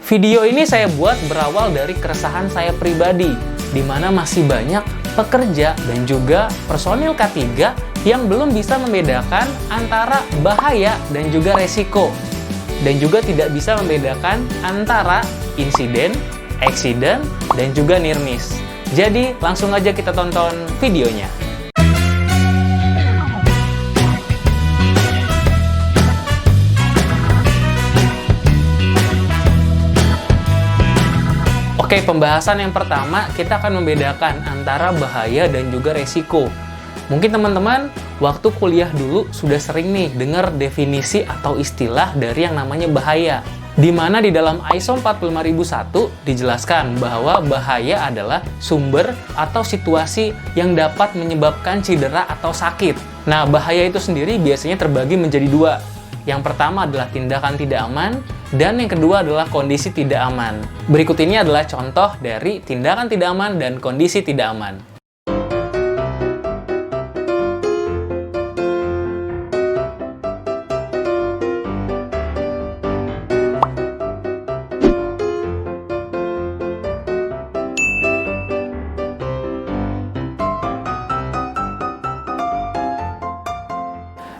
Video ini saya buat berawal dari keresahan saya pribadi, di mana masih banyak pekerja dan juga personil K3 yang belum bisa membedakan antara bahaya dan juga resiko. Dan juga tidak bisa membedakan antara insiden, accident, dan juga near miss. Jadi, langsung aja kita tonton videonya. Oke, pembahasan yang pertama, kita akan membedakan antara bahaya dan juga resiko. Mungkin teman-teman, waktu kuliah dulu sudah sering nih dengar definisi atau istilah dari yang namanya bahaya. Di mana di dalam ISO 45001 dijelaskan bahwa bahaya adalah sumber atau situasi yang dapat menyebabkan cedera atau sakit. Nah, bahaya itu sendiri biasanya terbagi menjadi dua. Yang pertama adalah tindakan tidak aman, dan yang kedua adalah kondisi tidak aman. Berikut ini adalah contoh dari tindakan tidak aman dan kondisi tidak aman.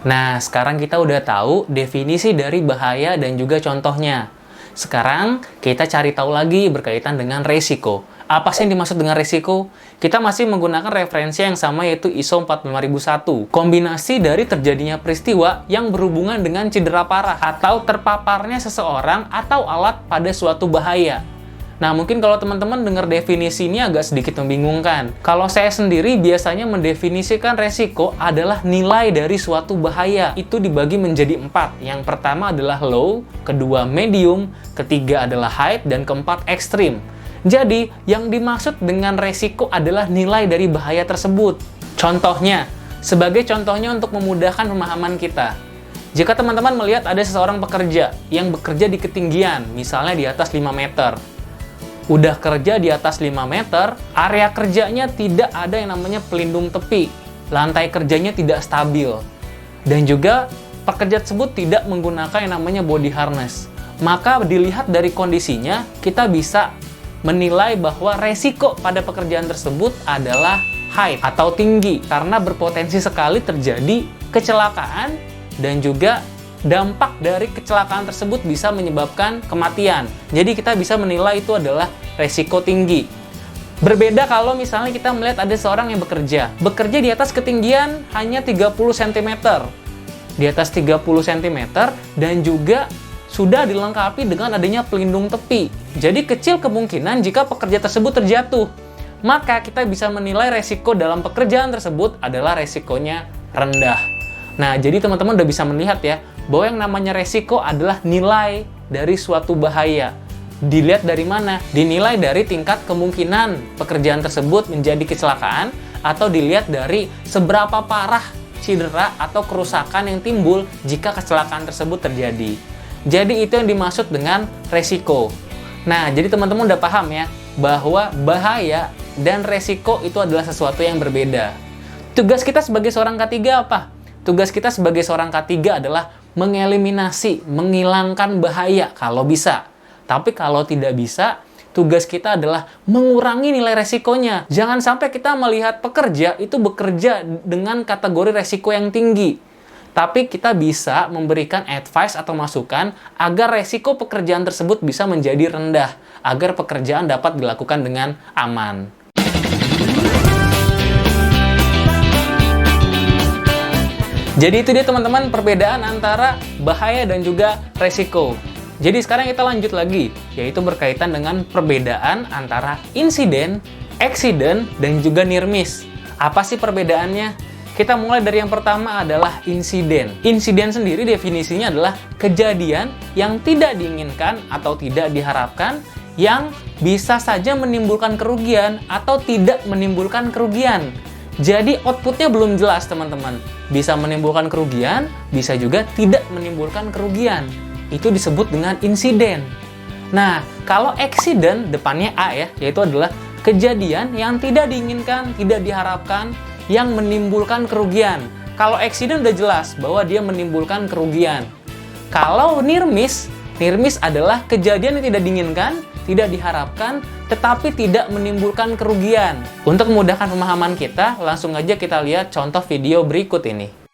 Nah, sekarang kita udah tahu definisi dari bahaya dan juga contohnya. Sekarang, kita cari tahu lagi berkaitan dengan resiko. Apa sih yang dimaksud dengan resiko? Kita masih menggunakan referensi yang sama, yaitu ISO 45001. Kombinasi dari terjadinya peristiwa yang berhubungan dengan cedera parah atau terpaparnya seseorang atau alat pada suatu bahaya. Nah, mungkin kalau teman-teman dengar definisi ini agak sedikit membingungkan. Kalau saya sendiri biasanya mendefinisikan resiko adalah nilai dari suatu bahaya. Itu dibagi menjadi 4. Yang pertama adalah low, kedua medium, ketiga adalah high, dan keempat ekstrim. Jadi, yang dimaksud dengan resiko adalah nilai dari bahaya tersebut. Contohnya, sebagai contohnya untuk memudahkan pemahaman kita. Jika teman-teman melihat ada seseorang pekerja yang bekerja di ketinggian, misalnya di atas 5 meter. Udah kerja di atas 5 meter, area kerjanya tidak ada yang namanya pelindung tepi. Lantai kerjanya tidak stabil. Dan juga pekerja tersebut tidak menggunakan yang namanya body harness. Maka dilihat dari kondisinya, kita bisa menilai bahwa resiko pada pekerjaan tersebut adalah high atau tinggi. Karena berpotensi sekali terjadi kecelakaan dan juga dampak dari kecelakaan tersebut bisa menyebabkan kematian. Jadi kita bisa menilai itu adalah resiko tinggi. Berbeda kalau misalnya kita melihat ada seorang yang bekerja di atas ketinggian hanya 30 cm. Di atas 30 cm dan juga sudah dilengkapi dengan adanya pelindung tepi. Jadi kecil kemungkinan jika pekerja tersebut terjatuh. Maka kita bisa menilai resiko dalam pekerjaan tersebut adalah resikonya rendah. Nah, jadi teman-teman udah bisa melihat ya, bahwa yang namanya resiko adalah nilai dari suatu bahaya. Dilihat dari mana? Dinilai dari tingkat kemungkinan pekerjaan tersebut menjadi kecelakaan, atau dilihat dari seberapa parah cedera atau kerusakan yang timbul jika kecelakaan tersebut terjadi. Jadi itu yang dimaksud dengan resiko. Nah, jadi teman-teman udah paham ya, bahwa bahaya dan resiko itu adalah sesuatu yang berbeda. Tugas kita sebagai seorang K3 apa? Tugas kita sebagai seorang K3 adalah mengeliminasi, menghilangkan bahaya kalau bisa. Tapi kalau tidak bisa, tugas kita adalah mengurangi nilai resikonya. Jangan sampai kita melihat pekerja itu bekerja dengan kategori resiko yang tinggi. Tapi kita bisa memberikan advice atau masukan agar resiko pekerjaan tersebut bisa menjadi rendah, agar pekerjaan dapat dilakukan dengan aman. Jadi itu dia teman-teman perbedaan antara bahaya dan juga resiko. Jadi sekarang kita lanjut lagi, yaitu berkaitan dengan perbedaan antara insiden, accident, dan juga near miss. Apa sih perbedaannya? Kita mulai dari yang pertama adalah insiden. Insiden sendiri definisinya adalah kejadian yang tidak diinginkan atau tidak diharapkan yang bisa saja menimbulkan kerugian atau tidak menimbulkan kerugian. Jadi outputnya belum jelas teman-teman. Bisa menimbulkan kerugian, bisa juga tidak menimbulkan kerugian. Itu disebut dengan insiden. Nah, kalau accident, depannya A ya, yaitu adalah kejadian yang tidak diinginkan, tidak diharapkan, yang menimbulkan kerugian. Kalau accident udah jelas bahwa dia menimbulkan kerugian. Kalau near miss, Near-miss adalah kejadian yang tidak diinginkan, tidak diharapkan, tetapi tidak menimbulkan kerugian. Untuk memudahkan pemahaman kita, langsung aja kita lihat contoh video berikut ini.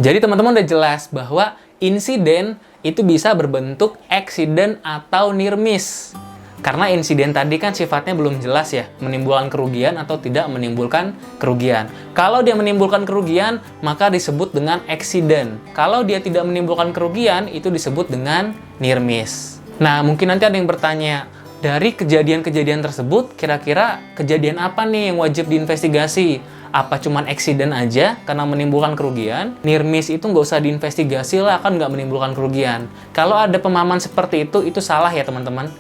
Jadi teman-teman udah jelas bahwa insiden itu bisa berbentuk accident atau near miss. Karena insiden tadi kan sifatnya belum jelas ya, menimbulkan kerugian atau tidak menimbulkan kerugian. Kalau dia menimbulkan kerugian, maka disebut dengan accident. Kalau dia tidak menimbulkan kerugian, itu disebut dengan near miss. Nah, mungkin nanti ada yang bertanya, dari kejadian-kejadian tersebut, kira-kira kejadian apa nih yang wajib diinvestigasi? Apa cuman accident aja karena menimbulkan kerugian? Near miss itu nggak usah diinvestigasi lah, kan nggak menimbulkan kerugian. Kalau ada pemahaman seperti itu salah ya teman-teman.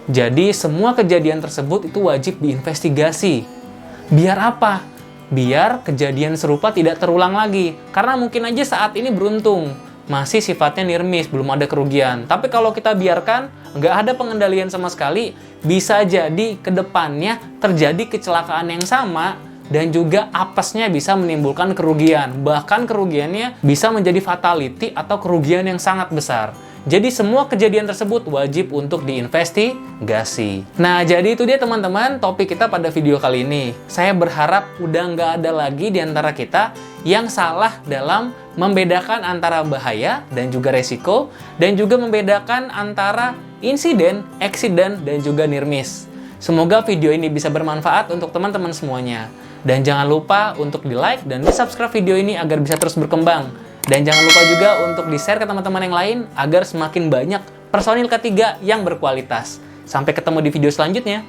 Jadi semua kejadian tersebut itu wajib diinvestigasi. Biar apa? Biar kejadian serupa tidak terulang lagi. Karena mungkin aja saat ini beruntung, masih sifatnya near miss, belum ada kerugian. Tapi kalau kita biarkan, nggak ada pengendalian sama sekali, bisa jadi ke depannya terjadi kecelakaan yang sama, dan juga apesnya bisa menimbulkan kerugian. Bahkan kerugiannya bisa menjadi fatality atau kerugian yang sangat besar. Jadi semua kejadian tersebut wajib untuk diinvestigasi. Nah, jadi itu dia teman-teman topik kita pada video kali ini. Saya berharap udah nggak ada lagi di antara kita yang salah dalam membedakan antara bahaya dan juga resiko, dan juga membedakan antara insiden, accident, dan juga near miss. Semoga video ini bisa bermanfaat untuk teman-teman semuanya. Dan jangan lupa untuk di-like dan di-subscribe video ini agar bisa terus berkembang. Dan jangan lupa juga untuk di-share ke teman-teman yang lain agar semakin banyak personil ketiga yang berkualitas. Sampai ketemu di video selanjutnya.